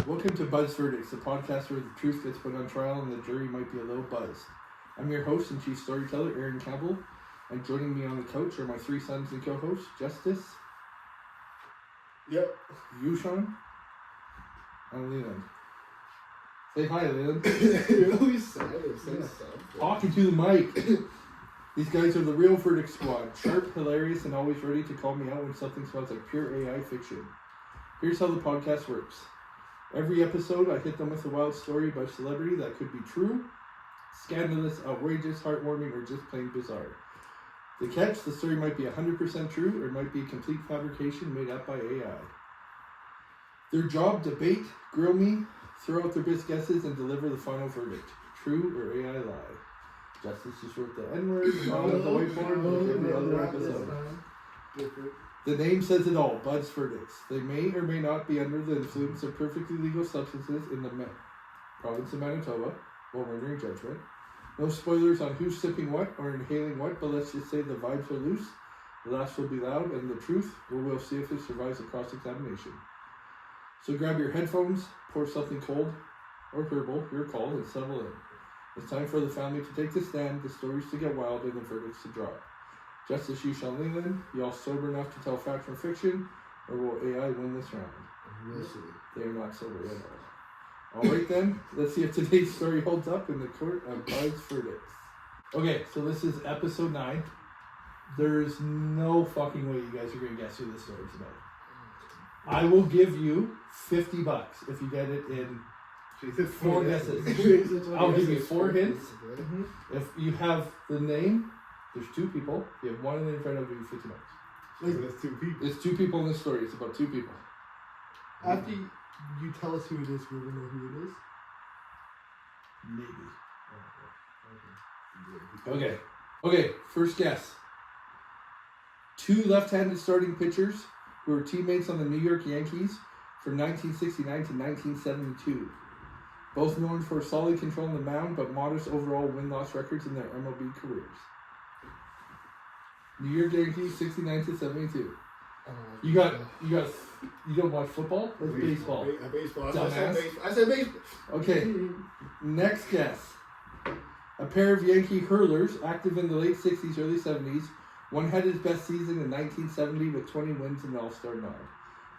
Welcome to Buzz Verdicts, the podcast where the truth gets put on trial and the jury might be a little buzzed. I'm your host and chief storyteller, Aaron Campbell, and joining me on the couch are my three sons and co-hosts, Justice. Yep. Yushan. And Leland. Say hi, Leland. You're always silent. Say something. Talking to the mic. These guys are the real Verdict Squad. Sharp, hilarious, and always ready to call me out when something smells like pure AI fiction. Here's how the podcast works. Every episode, I hit them with a wild story about celebrity that could be true, scandalous, outrageous, heartwarming, or just plain bizarre. The catch, the story might be 100% true, or it might be a complete fabrication made up by AI. Their job, debate, grill me, throw out their best guesses, and deliver the final verdict. True or AI lie. Justice just wrote the N-word on the whiteboard like every other episode. The name says it all, Buzz Verdicts. They may or may not be under the influence of perfectly legal substances in the province of Manitoba while rendering judgment. No spoilers on who's sipping what or inhaling what, but let's just say the vibes are loose, the laughs will be loud, and the truth, we'll see if it survives the cross-examination. So grab your headphones, pour something cold or herbal, your call, and settle in. It's time for the family to take the stand, the stories to get wild, and the verdicts to drop. Justice Yushan Leland, you all sober enough to tell fact from fiction, or will AI win this round? We'll see. They are not sober at all. Alright then, let's see if today's story holds up in the court of Buzz Verdicts. Okay, so this is episode 9. There's no fucking way you guys are going to guess who this story is about. I will give you $50 if you get it in 4 guesses. I'll give you 4 hints. If you have the name, there's 2 people. If you have one in front, I'll give you $50. Like, that's 2 people. It's 2 people in this story. It's about 2 people. After you tell us who it is, we're going to know who it is? Maybe. Okay, first guess. 2 left-handed starting pitchers who were teammates on the New York Yankees from 1969 to 1972. Both known for solid control on the mound, but modest overall win-loss records in their MLB careers. New York Yankees, 69 to 72. You don't watch football? That's baseball. Baseball. Dumbass. I said baseball. Okay, next guess. A pair of Yankee hurlers, active in the late 60s, early 70s. One had his best season in 1970 with 20 wins and an All-Star nod,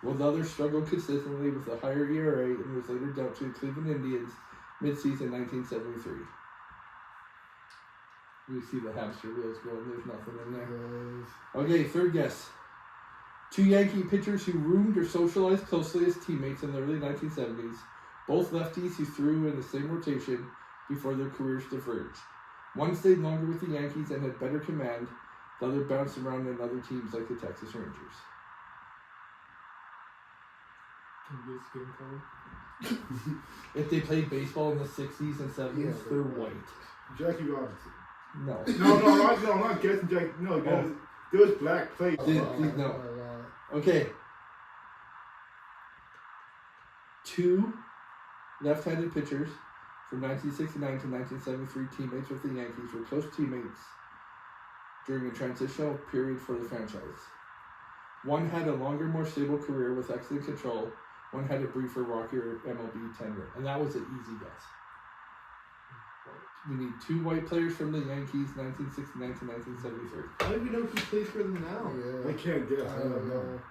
while the other struggled consistently with a higher ERA and was later dealt to the Cleveland Indians mid-season 1973. You see the hamster wheels going, there's nothing in there. Okay, third guess. 2 Yankee pitchers who roomed or socialized closely as teammates in the early 1970s, both lefties who threw in the same rotation before their careers diverged. One stayed longer with the Yankees and had better command, the other bounced around in other teams like the Texas Rangers. If they played baseball in the 60s and 70s, they're white. Jackie Robinson. No. No, I'm not guessing Jackie. No, there was black players. No. Okay. 2 left-handed pitchers from 1969 to 1973, teammates with the Yankees, were close teammates during a transitional period for the franchise. One had a longer, more stable career with excellent control. One had a briefer, rockier MLB tenure. And that was an easy guess. We need 2 white players from the Yankees, 1969 to 1973. I don't even know who plays for them now. Yeah. I can't guess. I don't know.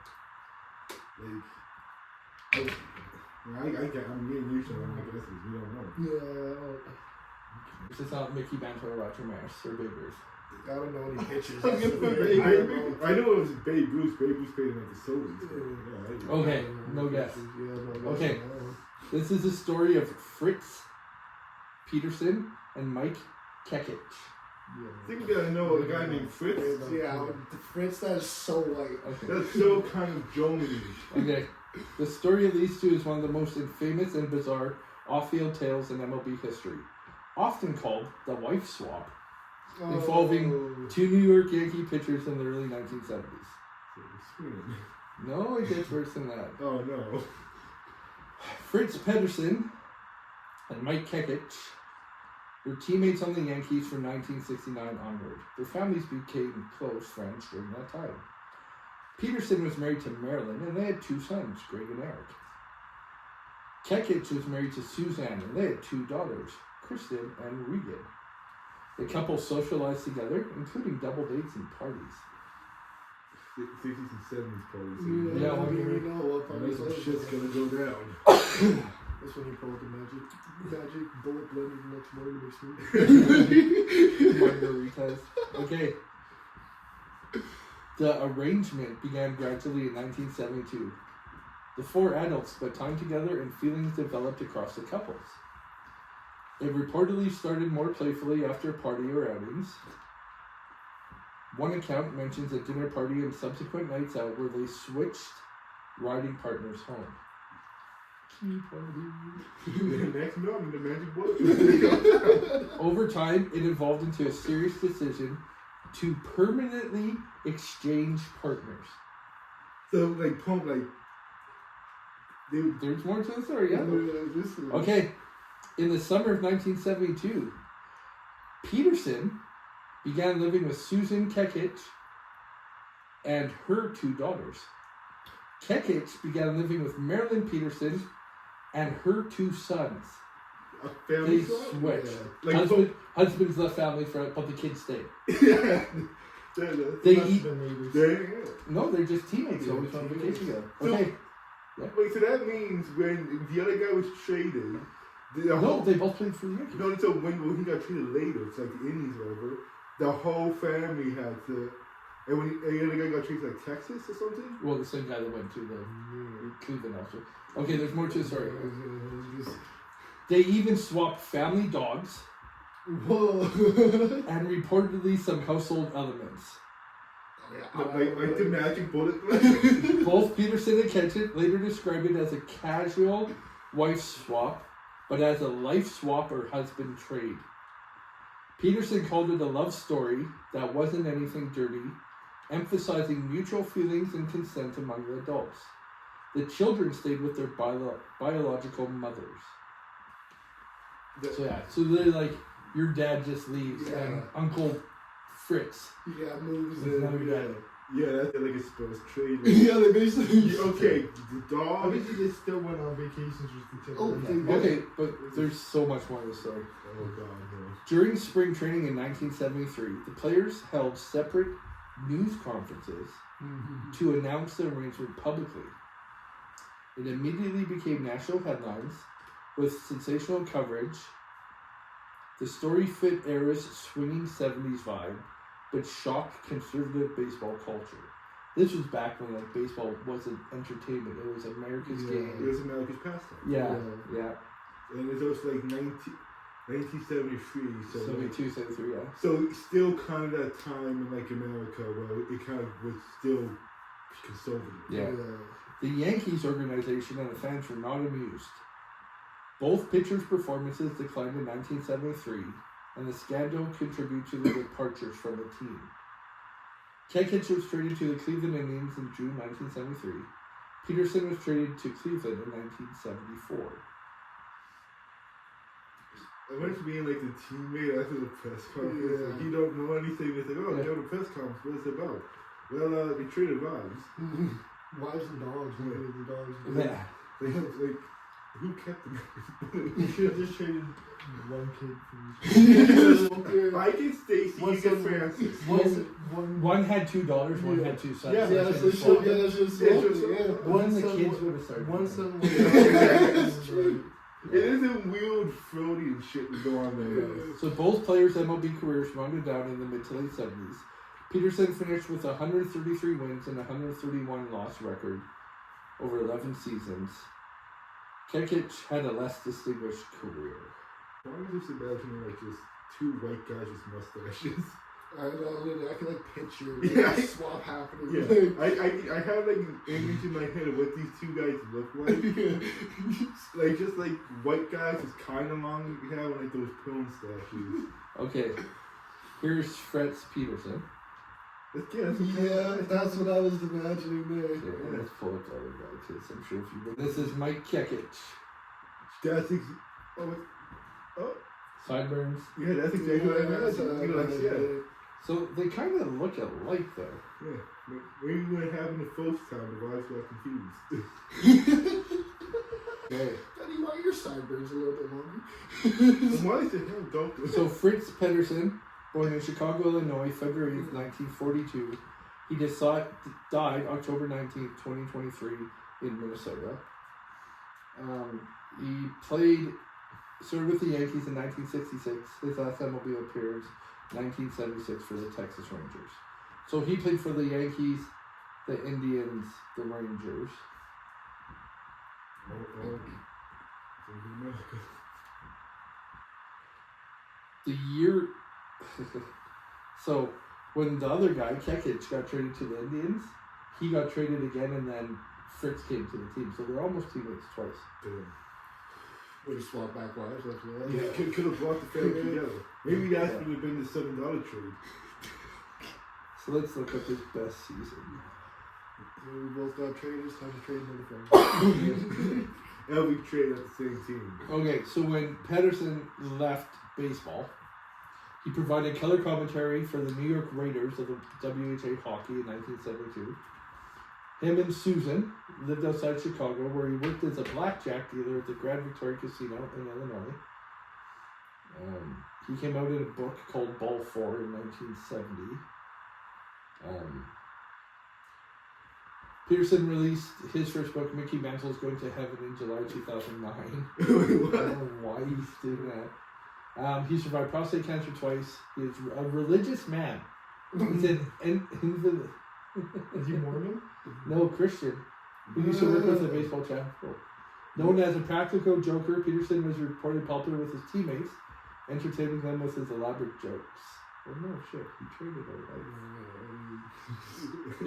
I can't. I'm getting used to it. I guess we don't know. Yeah. It's just not Mickey Mantle or Roger Maris or Babe Ruth. I don't know any pitchers. I know it was Babe Ruth. Babe Ruth played in like the Soviets. Okay, no guess. Okay, this is the story of Fritz, Peterson, and Mike Kekich. I think you gotta know a guy named Fritz. Yeah, Fritz, that is so white. Okay. That's so kind of Jones. Okay, the story of these 2 is one of the most infamous and bizarre off-field tales in MLB history, often called the wife swap, involving 2 New York Yankee pitchers in the early 1970s. No, it gets worse than that. Oh no. Fritz Peterson and Mike Kekich were teammates on the Yankees from 1969 onward. Their families became close friends during that time. Peterson was married to Marilyn, and they had 2 sons, Greg and Eric. Kekich was married to Suzanne, and they had 2 daughters, Kristen and Regan. The couple socialized together, including double dates and parties. 60s and 70s parties. Yeah, what when do you're- you know what parties some shit's gonna go down. That's when you pull out the magic bullet blender the next morning to make smoothie. Margaritas. Okay. The arrangement began gradually in 1972. The 4 adults spent time together and feelings developed across the couples. It reportedly started more playfully after party or outings. One account mentions a dinner party and subsequent nights out where they switched riding partners home. Key party. Next morning, the magic bullet. Over time, it evolved into a serious decision to permanently exchange partners. So, like, pump, like, There's more to the story, yeah. Listen. Okay, in the summer of 1972, Peterson began living with Susan Kekich and her 2 daughters. Kekich began living with Marilyn Peterson and her 2 sons. A family They swap? switched. Yeah. Like, Husband's left family, but the kids stayed. yeah. They eat. Yeah. No, they're just teammates. Always on vacation together. Okay. Yeah. Wait, so that means when the other guy was traded, No, they both played for the Yankees. no, so when he got traded later, it's like the Indians or whatever, the whole family had to, and when the other guy got traded to like Texas or something? Well, the same guy that went to the Cleveland also. Okay, there's more to the story. They even swapped family dogs Whoa. and reportedly some household elements. Like the magic bullet. Both Peterson and Kekich later described it as a casual wife swap, but as a life swap or husband trade. Peterson called it a love story that wasn't anything dirty, emphasizing mutual feelings and consent among the adults. The children stayed with their biological mothers. So they're like, your dad just leaves, and Uncle Fritz Moves is now your dad. Yeah, that's like a supposed trade. Yeah, they basically. Okay, the dog. Obviously, they still went on vacations with each other. Oh, Okay, but there's so much more to the story. Oh god, no. During spring training in 1973, the players held separate news conferences to announce the arrangement publicly. It immediately became national headlines with sensational coverage. The story fit era's swinging 70s vibe, but shocked conservative baseball culture. This was back when like baseball wasn't entertainment; it was America's It game. was America's pastime. Yeah. And it was like 1973, so 72, 73, yeah. so still kind of that time in like America where it kind of was still conservative. Yeah. The Yankees organization and the fans were not amused. Both pitchers' performances declined in 1973, and the scandal contributed to the departures from the team. Kekich was traded to the Cleveland Indians in June 1973. Peterson was traded to Cleveland in 1974. I went to being like the teammate after the press conference. Like, you don't know anything. It's like, oh, you know the press conference. What's it about? Well, they traded wives. Wives and dogs. One of the dogs. Yeah. Like, who kept them? You should have just traded one kid for I can Stacy, you get Francis. One had 2 daughters, one had 2 sons. Yeah, that's just One yeah. of the son kids would have started. One son That's true. It is a weird Freudian shit to go on there. So both players' MLB careers rounded down in the mid to late 70s. Peterson finished with 133 wins and 131 loss record over 11 seasons. Kekich had a less distinguished career. Why don't you just imagine like just 2 white guys with mustaches? I know, I can like picture Yeah. swap happening. Yeah, I have like an image in my head of what these 2 guys look like. Like just like white guys with kind of long hair and like those porn statues. Okay, here's Fritz Peterson. Yeah, that's what I was imagining there. Okay, let's pull up the other guy too. So I'm sure if you. This is Mike Kekich. That's Sideburns. yeah, that's exactly what I imagined. You know, like, yeah. So they kind of look alike though. Yeah, maybe when it happened the first time, the wives got confused. Okay. How do you Why are your sideburns a little bit longer? Why is it him? Don't. So Fritz Peterson, born in Chicago, Illinois, February 1942. He died October 19th, 2023 in Minnesota. He served with the Yankees in 1966. His last MLB appearance, 1976 for the Texas Rangers. So he played for the Yankees, the Indians, the Rangers. The year... So, when the other guy, Kekich, got traded to the Indians, he got traded again, and then Fritz came to the team. So they're almost teammates twice. Damn. We just swap back wives, that's what. Yeah, could have brought the family together. Maybe that would have been the $7 trade. So let's look up his best season. So we both got traded, it's time to trade another friend. They'll be traded at the same team. Okay, so when Peterson left baseball, he provided color commentary for the New York Raiders of the WHA hockey in 1972. Him and Susan lived outside Chicago, where he worked as a blackjack dealer at the Grand Victoria Casino in Illinois. He came out in a book called Ball 4 in 1970. Peterson released his first book, Mickey Mantle's Going to Heaven, in July 2009. I don't know why he's doing that. He survived prostate cancer twice. He is a religious man. He's Is he Mormon? No, Christian. He used to work with the baseball chapel. Known as a practical joker, Peterson was reported popular with his teammates, entertaining them with his elaborate jokes. Oh no, shit, he traded already.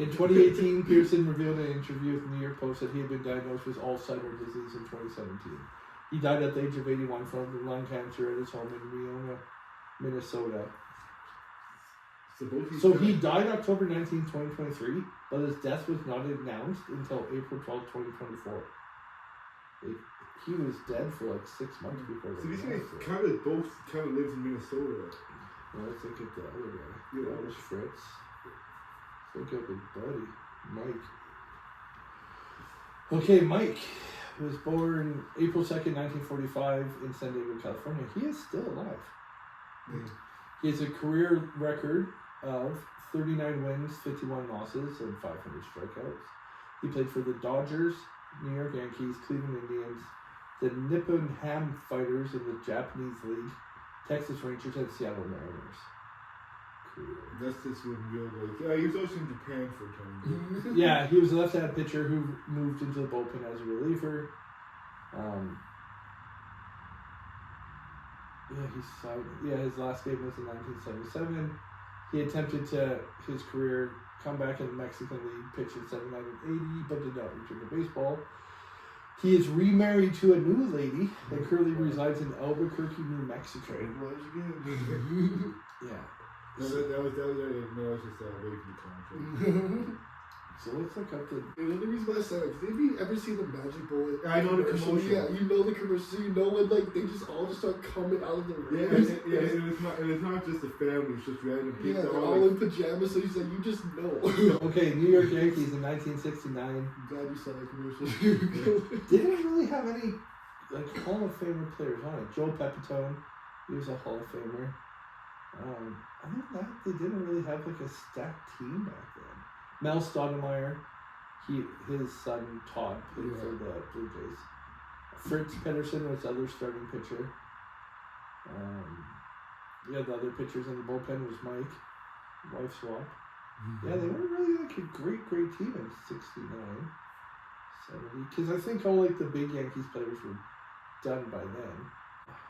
In 2018, Peterson revealed in an interview with the New York Post that he had been diagnosed with Alzheimer's disease in 2017. He died at the age of 81 from lung cancer at his home in Winona, Minnesota. So he died October 19, 2023, but his death was not announced until April 12, 2024. He was dead for like 6 months before. So these guys both lives in Minnesota. Well, let's look at the other guy. Yeah. That was Fritz. Let's look at his buddy, Mike. Okay, Mike was born April 2nd, 1945 in San Diego, California. He is still alive. Mm. He has a career record of 39 wins, 51 losses, and 500 strikeouts. He played for the Dodgers, New York Yankees, Cleveland Indians, the Nippon Ham Fighters in the Japanese League, Texas Rangers, and Seattle Mariners. Cool. That's just when real like. Yeah, he was also in Japan for a time. Yeah, he was a left-handed pitcher who moved into the bullpen as a reliever. His last game was in 1977. He attempted his career comeback in the Mexican League, pitched in 79 and 80, but did not return to baseball. He is remarried to a new lady and currently resides in Albuquerque, New Mexico. Yeah. That was just away from the contract. So let's look up the... The only reason why I said it, because have you ever seen the Magic Bullet? I know the commercial. Yeah, you know the commercial, so you know when like they just all just start coming out of the ring. And it's not just the family, it's just random people. Yeah, they're all in pajamas, so he's like, you just know. Okay, New York Yankees in 1969. I'm glad you saw that commercial. Didn't really have any like Hall of Famer players on it. Joe Pepitone, he was a Hall of Famer. Other than that, they didn't really have like a stacked team back then. Mel Stoudemire, his son Todd played for the Blue Jays. Fritz Peterson was the other starting pitcher. The other pitchers in the bullpen was Mike, wife swap. Yeah, they weren't really like a great team in 69, 70. Because I think all like the big Yankees players were done by then.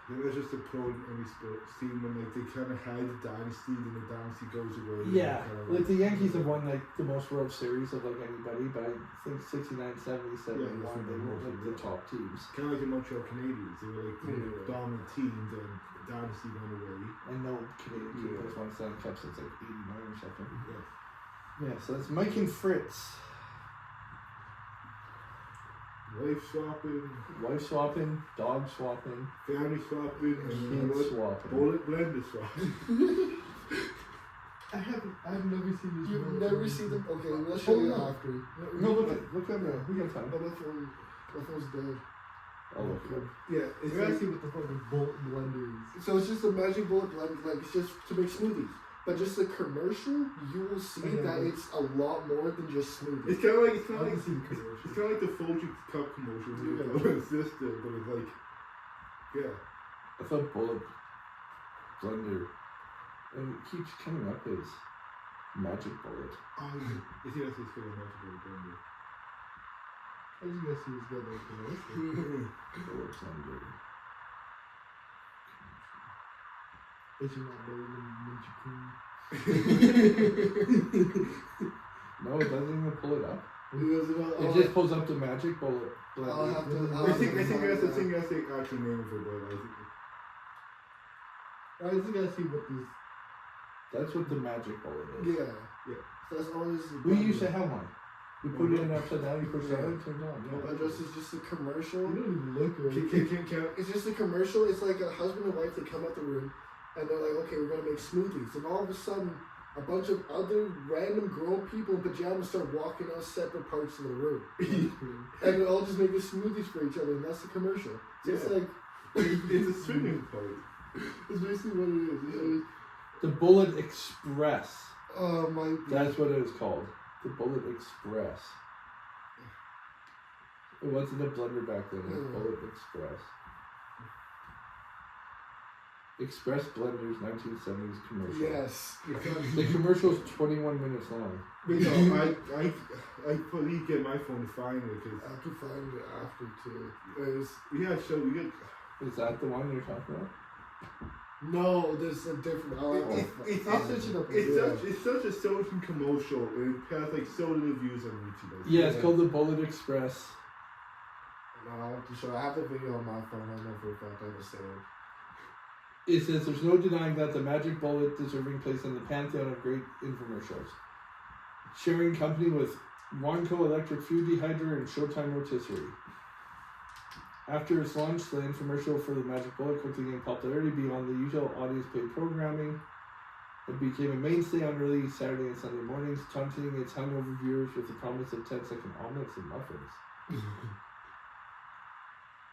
Yeah, that's just a pro in any sport team when like they kind of had the dynasty, then the dynasty goes away. Yeah, like the Yankees have won like the most World Series of like anybody, but I think 69, 70, 71, they were like the top teams. Kind of like the Montreal Canadiens, they were like the dominant teams, and the dynasty went away. And no Canadian team has won Stanley Cup since like 89 or something. Yeah. Yeah, so that's Mike and Fritz. Wife swapping, dog swapping, family swapping, and kid swapping. bullet blender swapping. I've never seen this. You've movie. never seen them? Okay, let's show you after. No, look at me. We got time. My phone's dead. I'll look it up. Yeah, You it's gotta like, see what the fucking bullet blender is. So it's just a magic bullet blend, like it's just to make smoothies. But just the commercial, you will see Yeah, that but- it's a lot more than just smoothies. it's kind of like I can see the commercial. It's kind of like the Folgers cup commercial with Yeah. the sister, but it's like, yeah. I thought bullet blender, and it keeps coming up as magic bullet. Oh, you see, that's what's called a magical blender. I just gotta see what's good like commercial. Bullet blender. It's not better than Ninja Cream. No, it doesn't even pull it up. It It just pulls up the magic bullet blender. I'll have to. I think that's the actual name of it, but I think. I just gotta see what this. That's what the magic bullet is. Yeah. Yeah. So that's all this is. We used to have one. You put it in upside down, you push it down, it turns on. But this is just a commercial. You don't even look right. Can It's just a commercial. It's like a husband and wife. They come out the room, and they're like, "Okay, we're gonna make smoothies." And all of a sudden, a bunch of other random grown people in pajamas start walking out separate parts of the room, and they're all just making smoothies for each other. And that's the commercial. So it's Yeah. like it's a swimming pool. it's basically what it is. The Bullet Express. Oh my! That's what it was called. The Bullet Express. It wasn't a blender back then, it was Bullet Express. Express Blenders 1970s commercial. Yes. The commercial's 21 minutes long. But no, I please get my phone to find it because I can find it after too. we have show we get. Is that the one you're talking about? No, there's a different. I'll search it up. It's such a soda commercial and it has like soda reviews on YouTube. Yeah, it's called the Bullet Express. No, I have to show. I have the video on my phone. I know for a fact I understand. It says there's no denying that the magic bullet deserving place in the pantheon of great infomercials. Sharing company with Wanco Electric Food Dehydrator and Showtime Rotisserie. After its launch, the infomercial for the magic bullet quickly gained popularity beyond the usual audience paid programming. It became a mainstay on early Saturday and Sunday mornings, taunting its hungover viewers with the promise of 10-second omelets and muffins.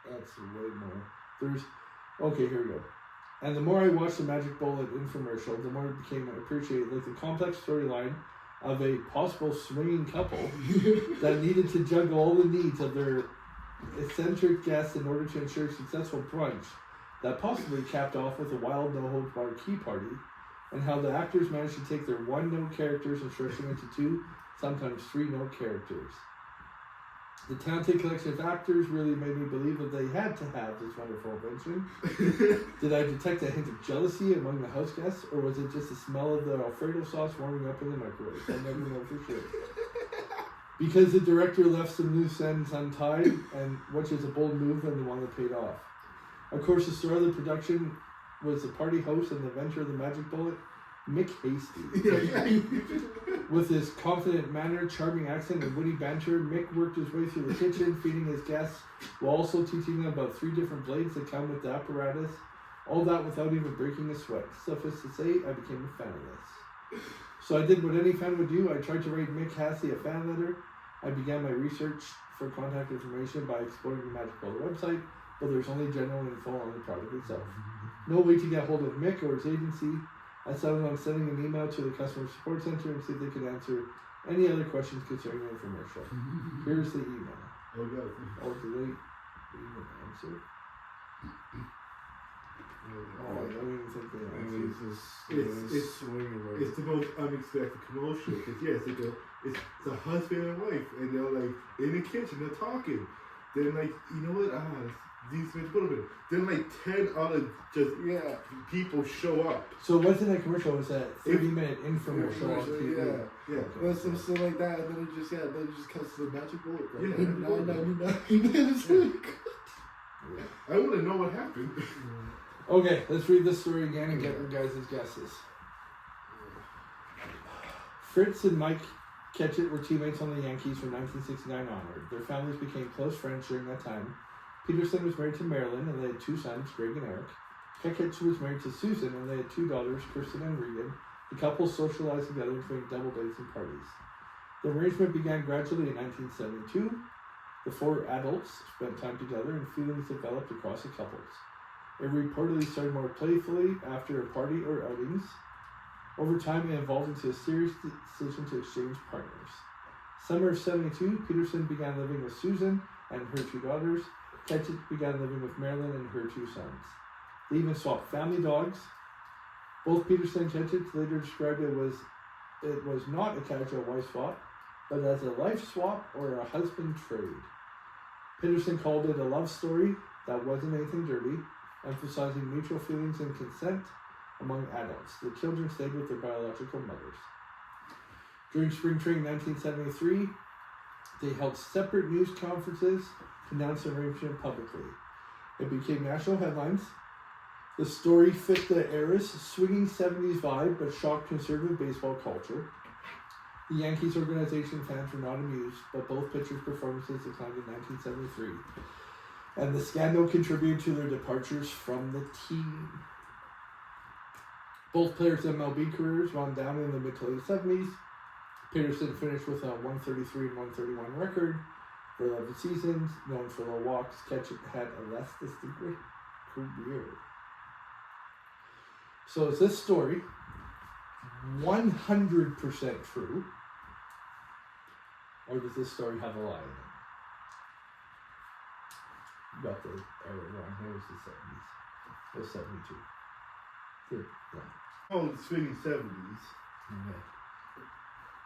That's way more. Okay, here we go. And the more I watched the Magic Bullet infomercial, the more it became appreciated, like the complex storyline of a possible swinging couple that needed to juggle all the needs of their eccentric guests in order to ensure a successful brunch that possibly capped off with a wild no-holds-barred key party, and how the actors managed to take their one-note characters and stretch them into two, sometimes three-note characters. The talented collection of actors really made me believe that they had to have this wonderful invention. Did I detect a hint of jealousy among the house guests, or was it just the smell of the Alfredo sauce warming up in the microwave? I'll never know for sure. Because the director left some loose ends untied, and which is a bold move and the one that paid off. Of course, the star of the production was the party host and the inventor of the Magic Bullet, Mick Hasty. With his confident manner, charming accent, and witty banter, Mick worked his way through the kitchen, feeding his guests, while also teaching them about 3 different blades that come with the apparatus. All that without even breaking a sweat. Suffice to say, I became a fan of this. So I did what any fan would do. I tried to write Mick Hasty a fan letter. I began my research for contact information by exploring the Magic Bullet website, but there's only general info on the product itself. No way to get hold of Mick or his agency. I settled on sending an email to the customer support center and see if they could answer any other questions concerning the infomercial. Here's the email. Oh god. Oh, did they even answer? Oh, I don't even think they answered. It's the most unexpected commercial because it's a husband and wife and they're like in the kitchen they're talking. Then like you know what these then like 10 other people show up. So it wasn't a commercial, it was a 30-minute infomercial on TV. Yeah. But some shit like that, and then it just cuts to the Magic Bullet. Right? Yeah, $9.99. I want to know what happened. Okay, let's read this story again and get your guys' guesses. Fritz and Mike Kekich were teammates on the Yankees from 1969 onward. Their families became close friends during that time. Peterson was married to Marilyn and they had 2 sons, Greg and Eric. Kekich was married to Susan and they had 2 daughters, Kristen and Regan. The couple socialized together during double dates and parties. The arrangement began gradually in 1972. The four adults spent time together and feelings developed across the couples. It reportedly started more playfully after a party or outings. Over time, it evolved into a serious decision to exchange partners. Summer of 72, Peterson began living with Susan and her two daughters. Kekich began living with Marilyn and her two sons. They even swapped family dogs. Both Peterson and Kekich later described it was not a casual wife swap, but as a life swap or a husband trade. Peterson called it a love story that wasn't anything dirty, emphasizing mutual feelings and consent among adults. The children stayed with their biological mothers. During spring training 1973, they held separate news conferences to announce the arrangement publicly. It became national headlines. The story fit the era's swinging 70s vibe, but shocked conservative baseball culture. The Yankees organization fans were not amused, but both pitchers' performances declined in 1973, and the scandal contributed to their departures from the team. Both players' MLB careers wound down in the mid to late 70s. Peterson finished with a 133 and 131 record for 11 seasons, known for low walks. Kekich had a less distinguished career. So is this story 100% true, or does this story have a lie in it? You got the error wrong. Here was the 70s. It was 72. Good. Yeah. Oh, the swinging 70s. Okay.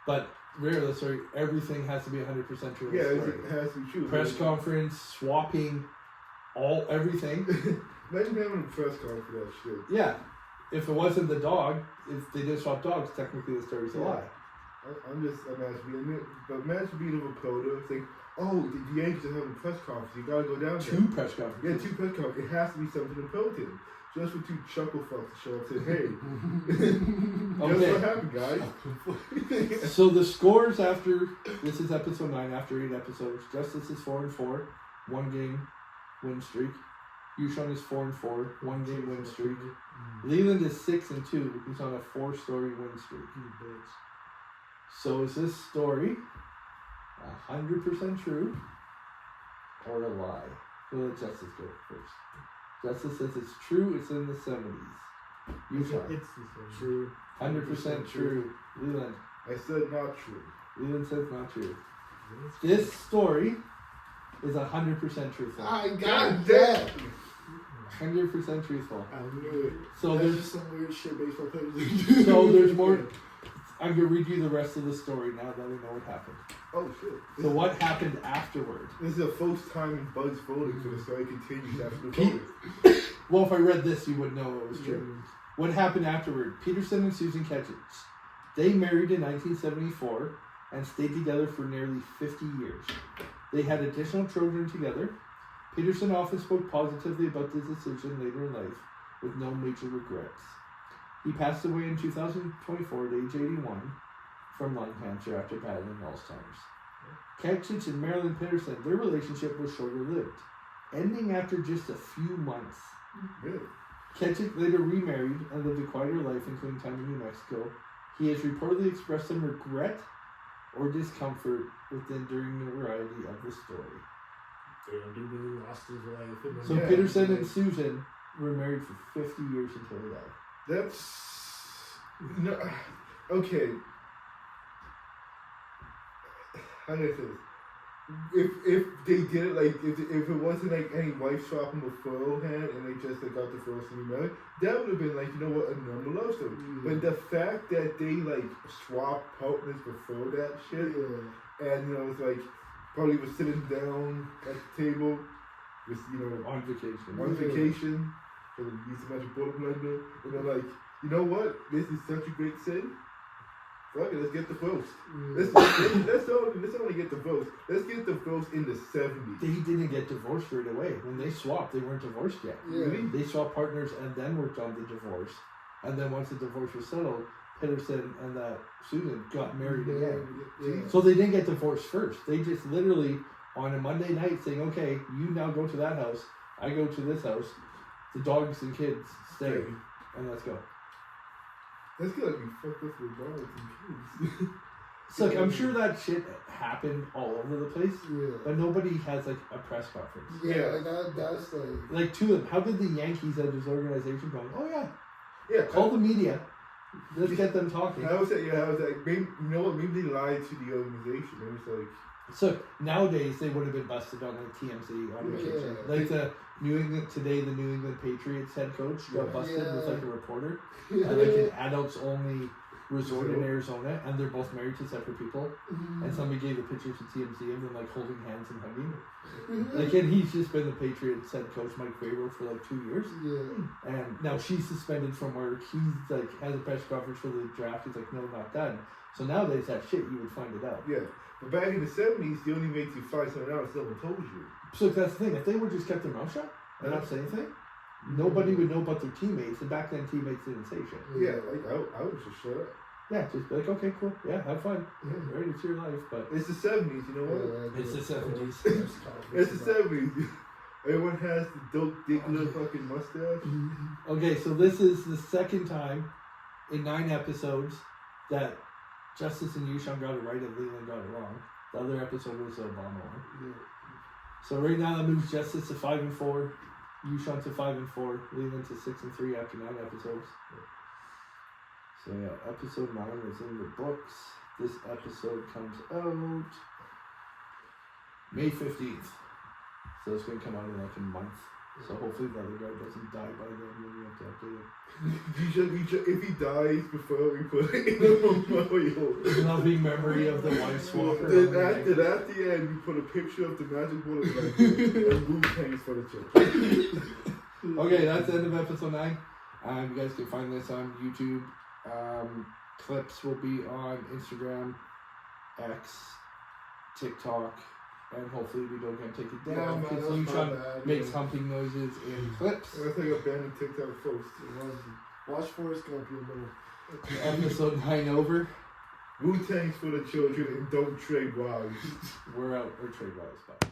But rare, the story, everything has to be 100% true. Yeah, it has to be true. Press conference, swapping, everything. Imagine having a press conference for that shit. Yeah. If it wasn't the dog, if they did swap dogs, technically the story's a lie. I'm just imagining it. But imagine being a reporter, think, oh, the Yankees are having a press conference. You gotta go down there. Two press conferences. Yeah, two press conferences. It has to be something important. Just for two chuckle fucks to show up and say, hey, guess what happened, guys? So the scores after, this is episode 9, after 8 episodes. Justice is 4-4, 1 game win streak. Yushon is 4-4, 1 game win streak. Leland is 6-2. He's on a 4-story win streak. So is this story 100% true or a lie? We'll let Justice go first. Justice says it's true. It's in the 70s. Yushon. It's the same. True. 100% true. Leland. I said not true. Leland says not true. This story is 100% truthful. I got that. 100% truthful. I knew it. So That's there's just some weird shit baseball players do. so there's more. I'm gonna read you the rest of the story now that we know what happened. Oh, shit. So what happened afterward? This is the first time in Bud's voting, so the story continues after the voting. Well, if I read this, you would know it was true. What happened afterward? Peterson and Susan Kekich. They married in 1974 and stayed together for nearly 50 years. They had additional children together. Peterson often spoke positively about this decision later in life, with no major regrets. He passed away in 2024 at age 81 from lung cancer after battling Alzheimer's. Kekich and Marilyn Peterson, their relationship was shorter-lived, ending after just a few months. Really? Kekich later remarried and lived a quieter life, including time in New Mexico. He has reportedly expressed some regret or discomfort during the variety of the story. Damn, dude really lost his life. So Peterson and Susan were married for 50 years until they died. That's... No, okay. How do I say this? If they did it, like, if it wasn't, like, any wife swapping beforehand and they just, like, got divorced and remarried, that would have been, like, you know what, a normal love story. But the fact that they, like, swapped partners before that shit, and, you know, it's like, probably was sitting down at the table with, you know, On vacation. and they used to match a bullet blender, and they're like, you know what, this is such a great sin. Fuck it, let's get divorced. Let's only get divorced. Let's get divorced in the 70s. They didn't get divorced right away. When they swapped, they weren't divorced yet. Really? They swapped partners and then worked on the divorce. And then once the divorce was settled, Peterson and Susan got married again. So they didn't get divorced first. They just literally, on a Monday night, saying, okay, you now go to that house, I go to this house, the dogs and kids stay, and let's go. That's gotta be fucked up for dogs and kids. So like, I'm sure that shit happened all over the place, but nobody has like a press conference. Yeah. Like that's like two of them. How did the Yankees as his organization go? Oh Yeah. Call the media. Let's get them talking. I was like, maybe, you know what? Maybe they lied to the organization. It was like. So nowadays they would have been busted on like TMZ on vacation. Like the New England Patriots head coach got busted with like a reporter at like an adults only resort in Arizona, and they're both married to separate people. And somebody gave a picture to TMZ of them like holding hands and hugging. Like, and he's just been the Patriots head coach Mike Vrabel for like 2 years. And now she's suspended from work. He's like has a press conference for the draft. He's like, no, not done. So nowadays that shit you would find it out. Yeah. But back in the 70s, they only made you fly something out if someone told you. So that's the thing. If they would just kept their mouth shut and not say anything, nobody would know about their teammates. And back then, teammates didn't say shit. Yeah, like I would just shut up. Yeah, just be like, okay, cool. Yeah, have fun. Right, it's your life. But it's the 70s, you know what? It's the 70s. It's the 70s. Everyone has the dope, dick little fucking mustache. Okay, so this is the second time in 9 episodes that Justice and Yushan got it right and Leland got it wrong. The other episode was the Obama one. So right now that moves Justice to 5-4, Yushan to 5-4, Leland to 6-3 after 9 episodes. So yeah, episode 9 is in the books. This episode comes out May 15th. So it's going to come out in like a month. So hopefully the other guy doesn't die by then when we have to update it. If he dies before we put it in the memorial. Loving memory of the wife swapper. Then at the end, we put a picture of the magic bullet and Wu-Tangs for the church. Okay, that's the end of episode 9. You guys can find this on YouTube. Clips will be on Instagram, X, TikTok, and hopefully we don't get to take it down because Yushan makes humping noises in clips. I think I banned TikTok first. Watch Forrest Gump, you know. Episode 9 over. Wu-Tangs for the children and don't trade wives. We're out. Or trade wives. Bye.